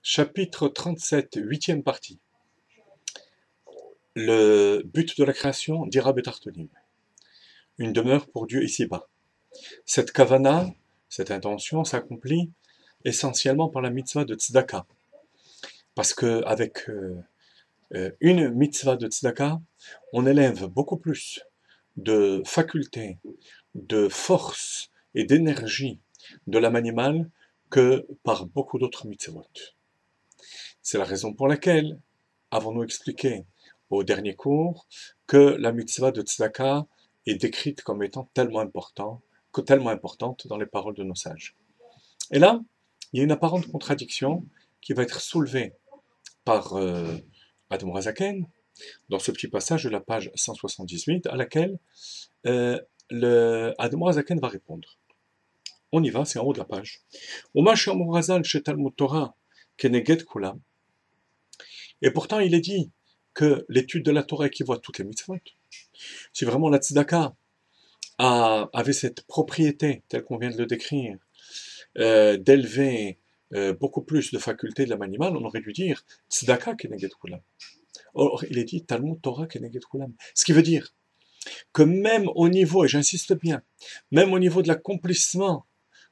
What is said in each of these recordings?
Chapitre 37, huitième partie. Le but de la création d'Ira Betartonim. Une demeure pour Dieu ici-bas. Cette kavana, cette intention s'accomplit essentiellement par la mitzvah de tzedaka. Parce qu'avec une mitzvah de tzedaka, on élève beaucoup plus de facultés, de force et d'énergie de l'âme animale que par beaucoup d'autres mitzvot. C'est la raison pour laquelle avons-nous expliqué au dernier cours que la mitzvah de tzedaka est décrite comme étant tellement importante dans les paroles de nos sages. Et là, il y a une apparente contradiction qui va être soulevée par Admor HaZaken dans ce petit passage de la page 178 à laquelle Admor HaZaken va répondre. On y va, c'est en haut de la page. Et pourtant, il est dit que l'étude de la Torah équivaut à toutes les mitzvot. Si vraiment la tzedaka avait cette propriété, telle qu'on vient de le décrire, d'élever beaucoup plus de facultés de l'âme animale, on aurait dû dire tzedaka keneged kulam. Or, il est dit Talmud Torah keneged kulam. Ce qui veut dire que même au niveau, et j'insiste bien, même au niveau de l'accomplissement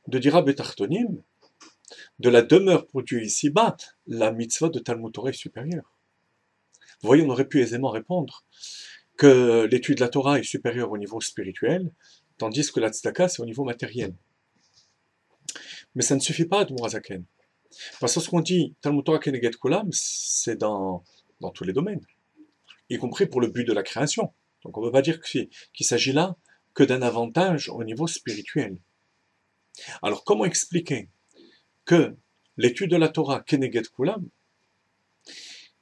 de Dira Betartonim, de la demeure pour Dieu ici-bas, la mitzvah de Talmud Torah est supérieure. Vous voyez, on aurait pu aisément répondre que l'étude de la Torah est supérieure au niveau spirituel, tandis que la tzedaka, c'est au niveau matériel. Mais ça ne suffit pas de Mourazaken. Parce que ce qu'on dit, Talmud Torah Keneged Kulam, c'est dans tous les domaines, y compris pour le but de la création. Donc on ne peut pas dire qu'il s'agit là que d'un avantage au niveau spirituel. Alors comment expliquer que l'étude de la Torah Keneged Kulam,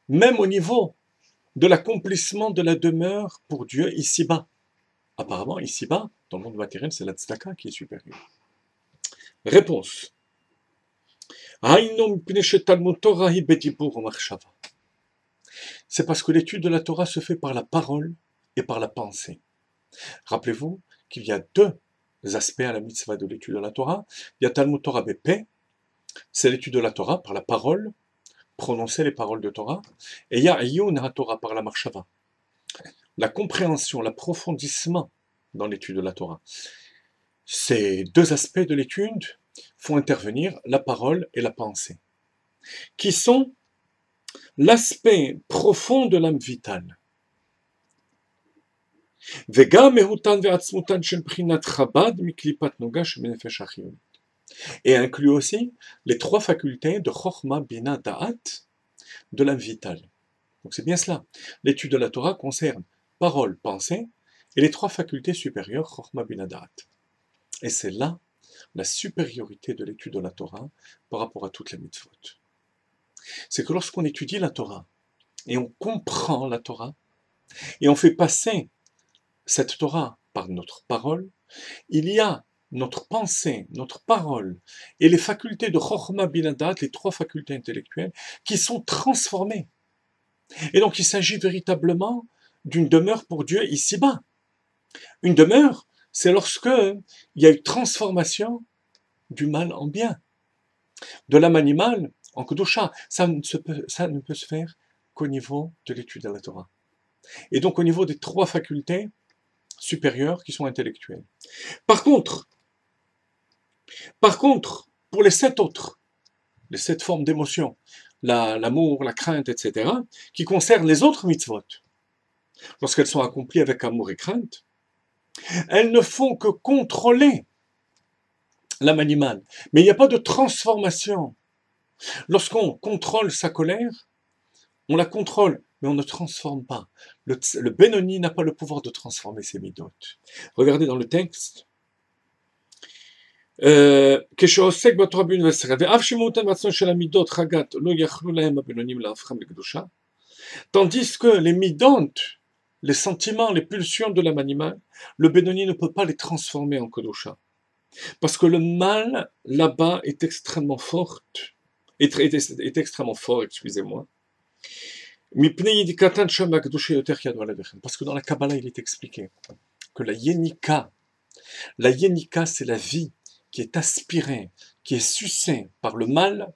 même au niveau de l'accomplissement de la demeure pour Dieu ici-bas. Apparemment, ici-bas, dans le monde matériel, c'est la tzedaka qui est supérieure. Réponse. C'est parce que l'étude de la Torah se fait par la parole et par la pensée. Rappelez-vous qu'il y a deux aspects à la mitzvah de l'étude de la Torah. Il y a Talmud Torah Bepeh, c'est l'étude de la Torah par la parole, prononcer les paroles de Torah, et il y a Iyun HaTorah par la marshava, la compréhension, l'approfondissement dans l'étude de la Torah. Ces deux aspects de l'étude font intervenir la parole et la pensée, qui sont l'aspect profond de l'âme vitale. Et inclut aussi les trois facultés de Chochma, Bina, Da'at de l'âme vitale. Donc c'est bien cela. L'étude de la Torah concerne parole, pensée, et les trois facultés supérieures, Chochma, Bina, Da'at. Et c'est là la supériorité de l'étude de la Torah par rapport à toutes les mitzvot. C'est que lorsqu'on étudie la Torah, et on comprend la Torah, et on fait passer cette Torah par notre parole, il y a notre pensée, notre parole, et les facultés de Chochma Binadat, les trois facultés intellectuelles, qui sont transformées. Et donc il s'agit véritablement d'une demeure pour Dieu ici-bas. Une demeure, c'est lorsque il y a eu transformation du mal en bien, de l'âme animale en Kedusha. Ça ne peut se faire qu'au niveau de l'étude de la Torah. Et donc au niveau des trois facultés supérieures qui sont intellectuelles. Par contre, pour les sept autres, les sept formes d'émotion, l'amour, la crainte, etc., qui concernent les autres mitzvot, lorsqu'elles sont accomplies avec amour et crainte, elles ne font que contrôler l'âme animale. Mais il n'y a pas de transformation. Lorsqu'on contrôle sa colère, on la contrôle, mais on ne transforme pas. Le Benoni n'a pas le pouvoir de transformer ses midot. Regardez dans le texte. Tandis que les midot, les sentiments, les pulsions de l'âme animale, le Benoni ne peut pas les transformer en Kedusha. Parce que le mal, là-bas, est extrêmement fort, excusez-moi. Parce que dans la Kabbalah, il est expliqué que la Yenika, c'est la vie qui est aspirée, qui est sucée par le mal,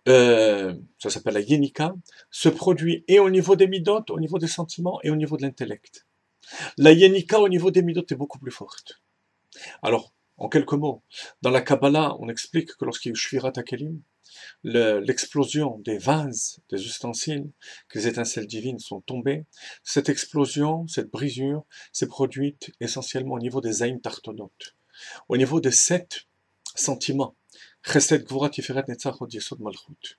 ça s'appelle la yenika, se produit et au niveau des midot, au niveau des sentiments et au niveau de l'intellect. La yenika au niveau des midot est beaucoup plus forte. Alors, en quelques mots, dans la Kabbalah, on explique que lorsqu'il y a eu Shvirat HaKelim, l'explosion des vases, des ustensiles, que les étincelles divines sont tombées, cette explosion, cette brisure, s'est produite essentiellement au niveau des Aïm Tartonot, au niveau des 7 sentiments. Chesed, Gvura, Tiferet, Netzach, Hod, Yesod, Malchut.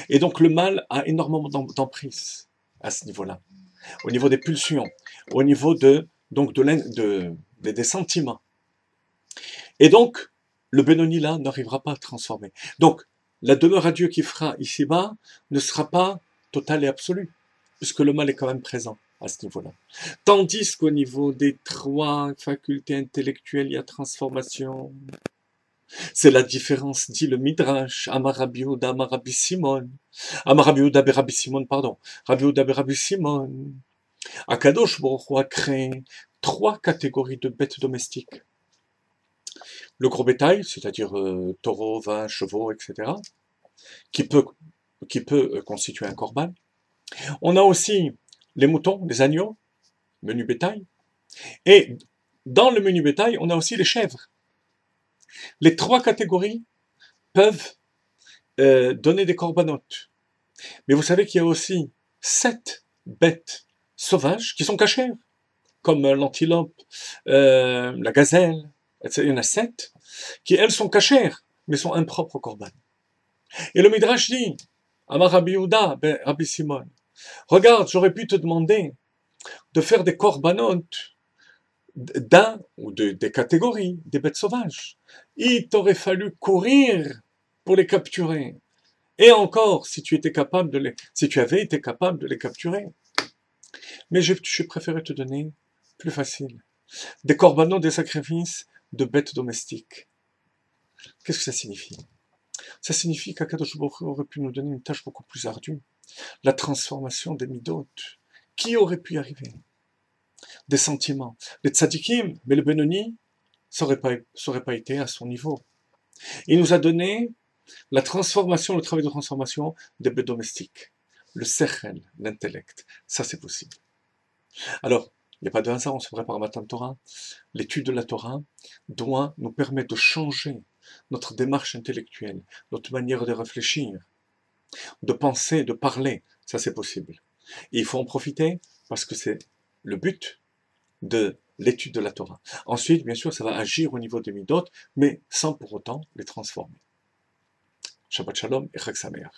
Et donc le mal a énormément d'emprise à ce niveau-là, au niveau des pulsions, au niveau des sentiments. Et donc, le Benoni là n'arrivera pas à transformer. Donc, la demeure à Dieu qui fera ici-bas ne sera pas totale et absolue, puisque le mal est quand même présent à ce niveau-là. Tandis qu'au niveau des 3 facultés intellectuelles, il y a transformation. C'est la différence, dit le Midrash, Amarabi Yehuda, Amarabi Simon. Amarabi Yehuda, Berabi Simon, pardon. Rabbi Yehuda, Berabi Simon. Akadosh Baruch Hu a créé 3 catégories de bêtes domestiques. Le gros bétail, c'est-à-dire taureaux, vins, chevaux, etc., qui peut constituer un corban. On a aussi les moutons, les agneaux, menu bétail. Et dans le menu bétail, on a aussi les chèvres. Les 3 catégories peuvent donner des corbanotes. Mais vous savez qu'il y a aussi 7 bêtes sauvages qui sont cachères, comme l'antilope, la gazelle, etc. Il y en a 7 qui, elles, sont cachères, mais sont impropres au corban. Et le Midrash dit, Amar Rabbi Yehuda, Rabbi Simon, regarde, j'aurais pu te demander de faire des corbanotes d'un ou des catégories, des bêtes sauvages. Il t'aurait fallu courir pour les capturer. Et encore, si tu avais été capable de les capturer. Mais j'ai préféré te donner plus facile. Des corbanotes, des sacrifices de bêtes domestiques. Qu'est-ce que ça signifie? Ça signifie qu'Akadosh Baruch Hu aurait pu nous donner une tâche beaucoup plus ardue. La transformation des midot. Qui aurait pu y arriver? Des sentiments. Les tzadikim, mais le Benoni, ça n'aurait pas été à son niveau. Il nous a donné la transformation, le travail de transformation des bêtes domestiques. Le sechel, l'intellect. Ça, c'est possible. Alors, il n'y a pas de hasard, on se prépare à Matan Torah. L'étude de la Torah doit nous permettre de changer notre démarche intellectuelle, notre manière de réfléchir, de penser, de parler. Ça, c'est possible. Et il faut en profiter parce que c'est le but de l'étude de la Torah. Ensuite, bien sûr, ça va agir au niveau des midot, mais sans pour autant les transformer. Shabbat Shalom et Chag Sameach.